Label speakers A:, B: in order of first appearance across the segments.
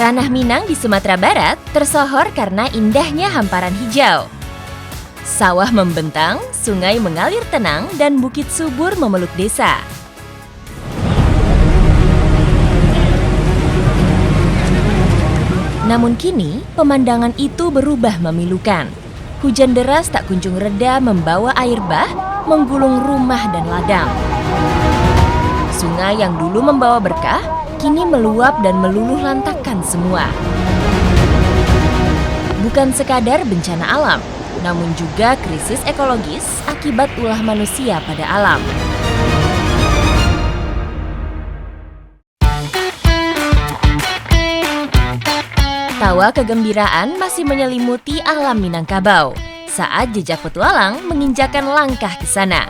A: Ranah Minang di Sumatera Barat tersohor karena indahnya hamparan hijau. Sawah membentang, sungai mengalir tenang, dan bukit subur memeluk desa. Namun kini, pemandangan itu berubah memilukan. Hujan deras tak kunjung reda membawa air bah, menggulung rumah dan ladang. Sungai yang dulu membawa berkah, kini meluap dan meluluh lantakkan semua. Bukan sekadar bencana alam, namun juga krisis ekologis akibat ulah manusia pada alam. Tawa kegembiraan masih menyelimuti alam Minangkabau saat jejak petualang menginjakan langkah ke sana.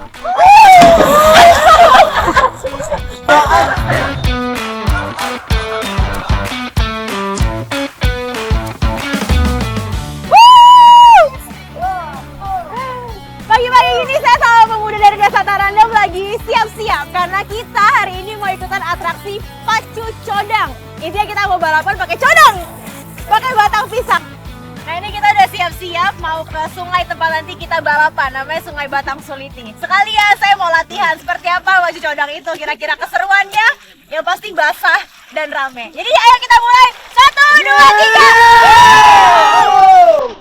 B: Pagi-pagi ini saya sama pemuda dari Desa Tarandam lagi siap-siap karena kita hari ini mau ikutan atraksi pacu codang. Intinya kita mau balapan pakai codang, pakai batang pisang. Nah ini kita udah siap-siap mau ke sungai tempat nanti kita balapan, namanya Sungai Batang Suliti. Sekalian saya mau latihan seperti apa pacu codang itu, kira-kira keseruannya yang pasti basah dan rame. Jadi ayo kita mulai, 1, 2, 3.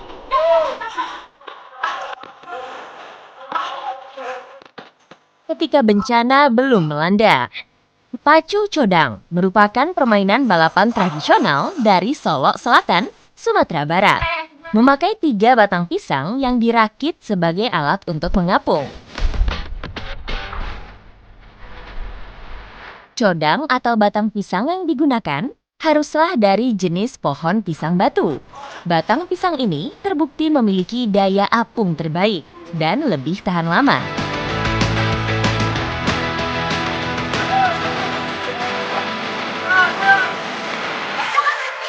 A: Ketika bencana belum melanda. Pacu codang merupakan permainan balapan tradisional dari Solok Selatan, Sumatera Barat. Memakai 3 batang pisang yang dirakit sebagai alat untuk mengapung. Codang atau batang pisang yang digunakan haruslah dari jenis pohon pisang batu. Batang pisang ini terbukti memiliki daya apung terbaik dan lebih tahan lama.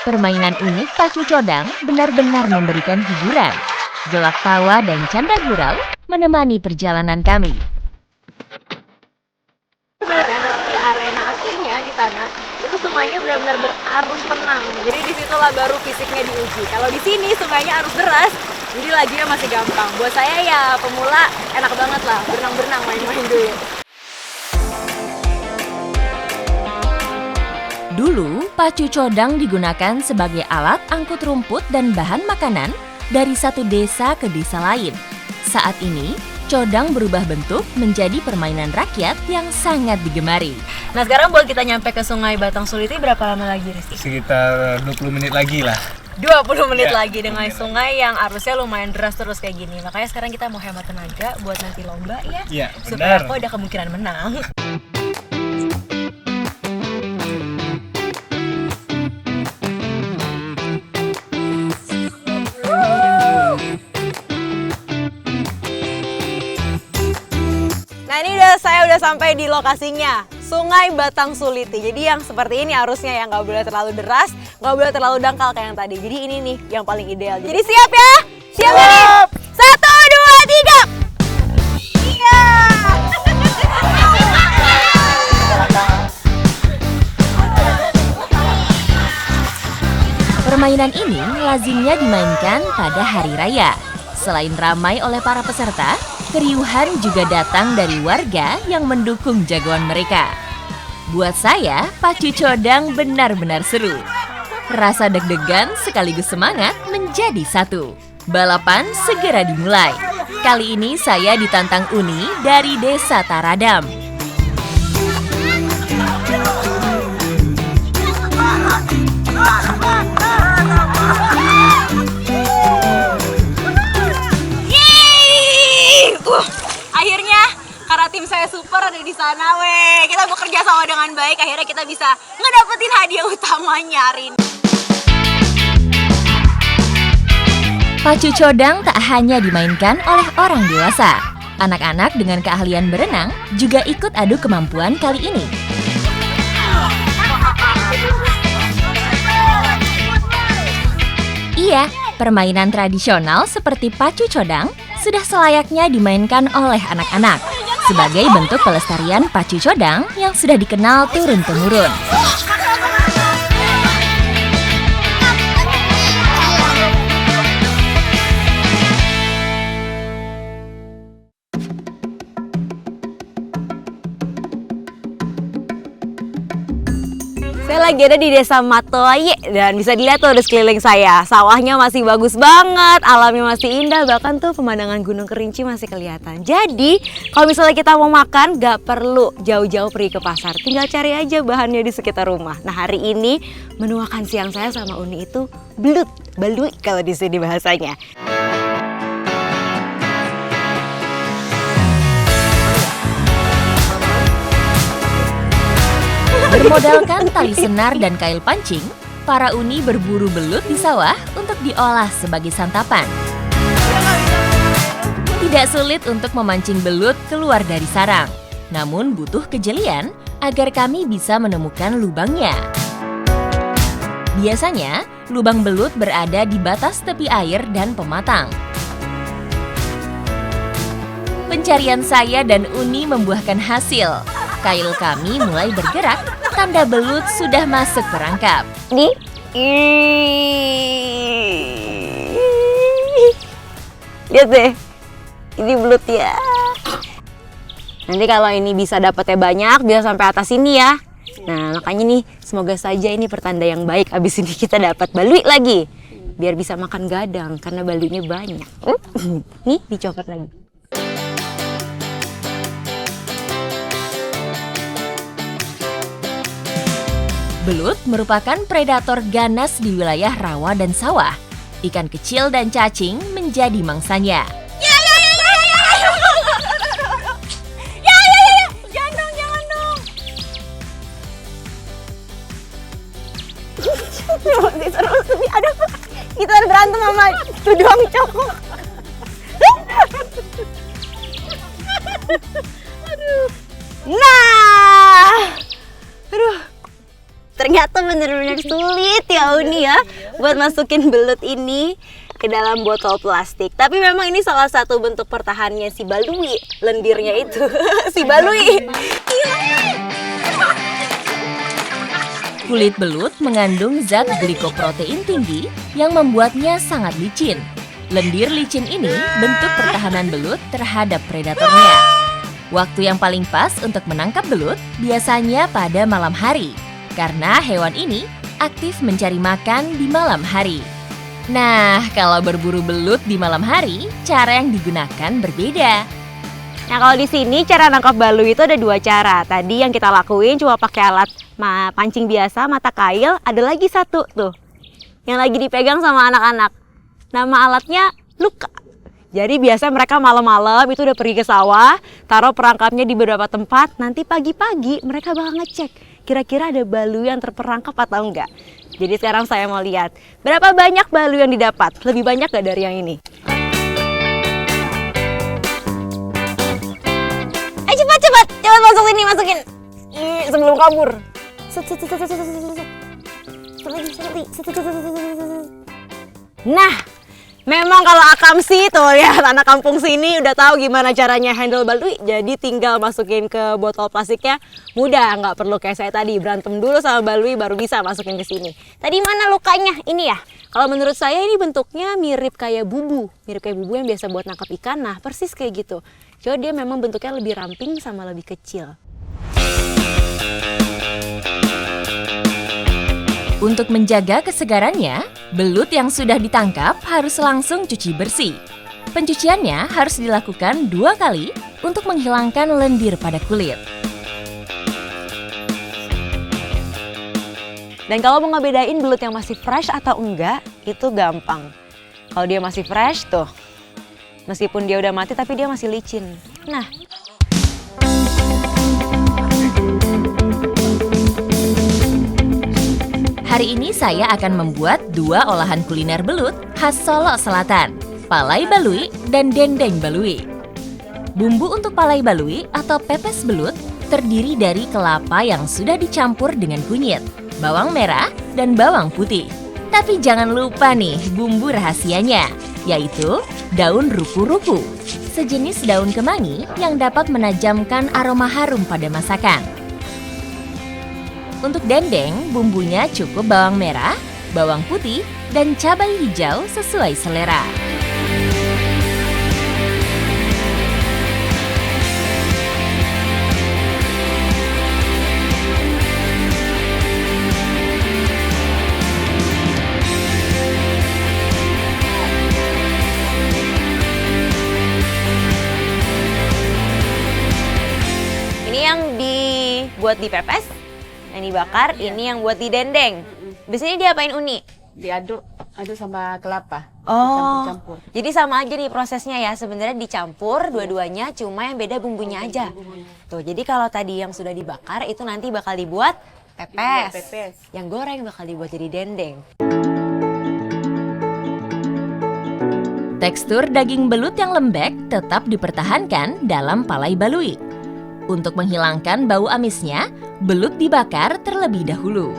A: Permainan unik pacu codang benar-benar memberikan hiburan. Gelak tawa dan canda gurau menemani perjalanan kami.
B: Di arena aslinya di sana itu sungainya benar-benar berarus tenang. Jadi disitulah baru fisiknya diuji. Kalau di sini sungainya arus deras, jadi lajunya masih gampang. Buat saya ya pemula enak banget lah berenang-berenang main-main dulu.
A: Dulu, pacu codang digunakan sebagai alat angkut rumput dan bahan makanan dari satu desa ke desa lain. Saat ini, codang berubah bentuk menjadi permainan rakyat yang sangat digemari.
B: Nah sekarang buat kita nyampe ke Sungai Batang Suliti berapa lama lagi, Rizky?
C: Sekitar 20 menit lagi lah.
B: 20 menit
C: Ya,
B: lagi dengan sungai yang arusnya lumayan deras terus kayak gini. Makanya sekarang kita mau hemat tenaga buat nanti lomba ya.
C: Iya,
B: Supaya
C: benar.
B: aku ada kemungkinan menang. Nah ini saya udah sampai di lokasinya, Sungai Batang Suliti. Jadi yang seperti ini arusnya ya, nggak boleh terlalu deras, nggak boleh terlalu dangkal kayak yang tadi. Jadi ini nih yang paling ideal. Jadi siap ya? Siap ya nih? 1, 2, 3. Iya.
A: Permainan ini lazimnya dimainkan pada hari raya. Selain ramai oleh para peserta, keriuhan juga datang dari warga yang mendukung jagoan mereka. Buat saya, pacu codang benar-benar seru. Rasa deg-degan sekaligus semangat menjadi satu. Balapan segera dimulai. Kali ini saya ditantang Uni dari Desa Taradam.
B: Akhirnya karena tim saya super ada di sana, weh. Kita bekerja sama dengan baik, akhirnya kita bisa ngedapetin hadiah utamanya hari ini.
A: Pacu codang tak hanya dimainkan oleh orang dewasa. Anak-anak dengan keahlian berenang juga ikut adu kemampuan kali ini. Iya, permainan tradisional seperti pacu codang sudah selayaknya dimainkan oleh anak-anak sebagai bentuk pelestarian pacu codang yang sudah dikenal turun-temurun.
B: Saya lagi ada di Desa Matoaye dan bisa dilihat tuh di sekeliling saya. Sawahnya masih bagus banget, alamnya masih indah, bahkan tuh pemandangan Gunung Kerinci masih kelihatan. Jadi, kalau misalnya kita mau makan, gak perlu jauh-jauh pergi ke pasar. Tinggal cari aja bahannya di sekitar rumah. Nah, hari ini menu makan siang saya sama Uni itu belut, balui kalau di sini bahasanya.
A: Bermodalkan tali senar dan kail pancing, para Uni berburu belut di sawah untuk diolah sebagai santapan. Tidak sulit untuk memancing belut keluar dari sarang, namun butuh kejelian agar kami bisa menemukan lubangnya. Biasanya, lubang belut berada di batas tepi air dan pematang. Pencarian saya dan Uni membuahkan hasil. Kail kami mulai bergerak, tanda belut sudah masuk perangkap.
B: Ini lihat deh, ini belut ya. Nanti kalau ini bisa dapatnya banyak, bisa sampai atas ini ya. Nah, makanya nih, semoga saja ini pertanda yang baik. Abis ini kita dapat balui lagi, biar bisa makan gadang karena baluinya banyak. Nih, dicopot lagi.
A: Belut merupakan predator ganas di wilayah rawa dan sawah. Ikan kecil dan cacing menjadi mangsanya.
B: Jangan dong. Aduh, kita berantem sama tudung cowok. Aduh. Ternyata benar-benar sulit ya Uni ya buat masukin belut ini ke dalam botol plastik. Tapi memang ini salah satu bentuk pertahanannya si balui, lendirnya itu. Si balui.
A: Kulit belut mengandung zat glikoprotein tinggi yang membuatnya sangat licin. Lendir licin ini bentuk pertahanan belut terhadap predatornya. Waktu yang paling pas untuk menangkap belut biasanya pada malam hari, karena hewan ini aktif mencari makan di malam hari. Nah, kalau berburu belut di malam hari, cara yang digunakan berbeda.
B: Nah, kalau di sini cara nangkap balui itu ada dua cara. Tadi yang kita lakuin cuma pakai alat pancing biasa, mata kail. Ada lagi satu tuh, yang lagi dipegang sama anak-anak. Nama alatnya luka. Jadi biasa mereka malam-malam itu udah pergi ke sawah, taruh perangkapnya di beberapa tempat. Nanti pagi-pagi mereka bakal ngecek kira-kira ada balui yang terperangkap atau enggak. Jadi sekarang saya mau lihat berapa banyak balui yang didapat. Lebih banyak gak dari yang ini? Ayo cepat masuk sini, masukin. Sebelum kabur. Nah, memang kalau Akam sih tuh ya, anak kampung sini udah tahu gimana caranya handle balui. Jadi tinggal masukin ke botol plastiknya, mudah, nggak perlu kayak saya tadi berantem dulu sama balui baru bisa masukin ke sini. Tadi mana lukanya? Ini ya. Kalau menurut saya ini bentuknya mirip kayak bubu yang biasa buat nangkap ikan. Nah, persis kayak gitu. Cuma dia memang bentuknya lebih ramping sama lebih kecil.
A: Untuk menjaga kesegarannya, belut yang sudah ditangkap harus langsung cuci bersih. Pencuciannya harus dilakukan 2 kali untuk menghilangkan lendir pada kulit.
B: Dan kalau mau ngebedain belut yang masih fresh atau enggak, itu gampang. Kalau dia masih fresh tuh, meskipun dia udah mati tapi dia masih licin. Nah,
A: hari ini saya akan membuat 2 olahan kuliner belut khas Solo Selatan, palai balui dan dendeng balui. Bumbu untuk palai balui atau pepes belut terdiri dari kelapa yang sudah dicampur dengan kunyit, bawang merah, dan bawang putih. Tapi jangan lupa nih bumbu rahasianya, yaitu daun ruku-ruku, sejenis daun kemangi yang dapat menajamkan aroma harum pada masakan. Untuk dendeng, bumbunya cukup bawang merah, bawang putih, dan cabai hijau sesuai selera.
B: buat dipepes, yang dibakar, ini yang buat didendeng. Biasanya diapain Uni?
D: Diaduk sama kelapa.
B: Oh,
D: Campur-campur.
B: jadi sama aja nih prosesnya ya. Sebenarnya dicampur dua-duanya, cuma yang beda bumbunya aja. Tuh, jadi kalau tadi yang sudah dibakar itu nanti bakal dibuat pepes.
D: Pepes.
B: Yang goreng bakal dibuat jadi dendeng.
A: Tekstur daging belut yang lembek tetap dipertahankan dalam palai balui. Untuk menghilangkan bau amisnya, belut dibakar terlebih dahulu.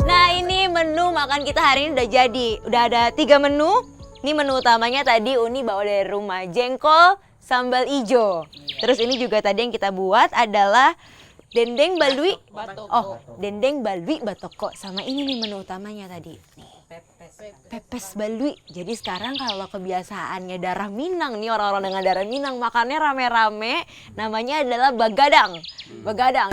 B: Nah, ini menu makan kita hari ini udah jadi. Udah ada 3 menu. Ini menu utamanya tadi Uni bawa dari rumah, jengkol, sambal ijo. Terus ini juga tadi yang kita buat adalah dendeng balui. Oh, dendeng balui batoko. Sama ini nih menu utamanya tadi. Nih, pepes balui. Jadi sekarang kalau kebiasaannya darah Minang nih, orang-orang dengan darah Minang makannya rame-rame, namanya adalah bagadang. Bagadang.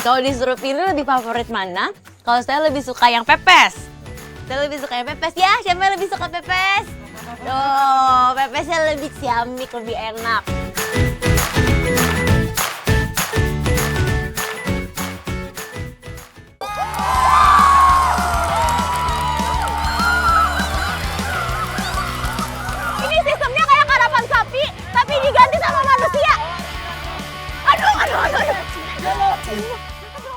B: Kalau disuruh pilih lebih favorit mana? Kalau saya lebih suka yang pepes. Saya lebih suka yang pepes ya. Siapa yang lebih suka pepes? Tuh, pepesnya lebih ciamik, lebih enak. Ini sistemnya kayak karapan sapi, tapi diganti sama manusia. Aduh.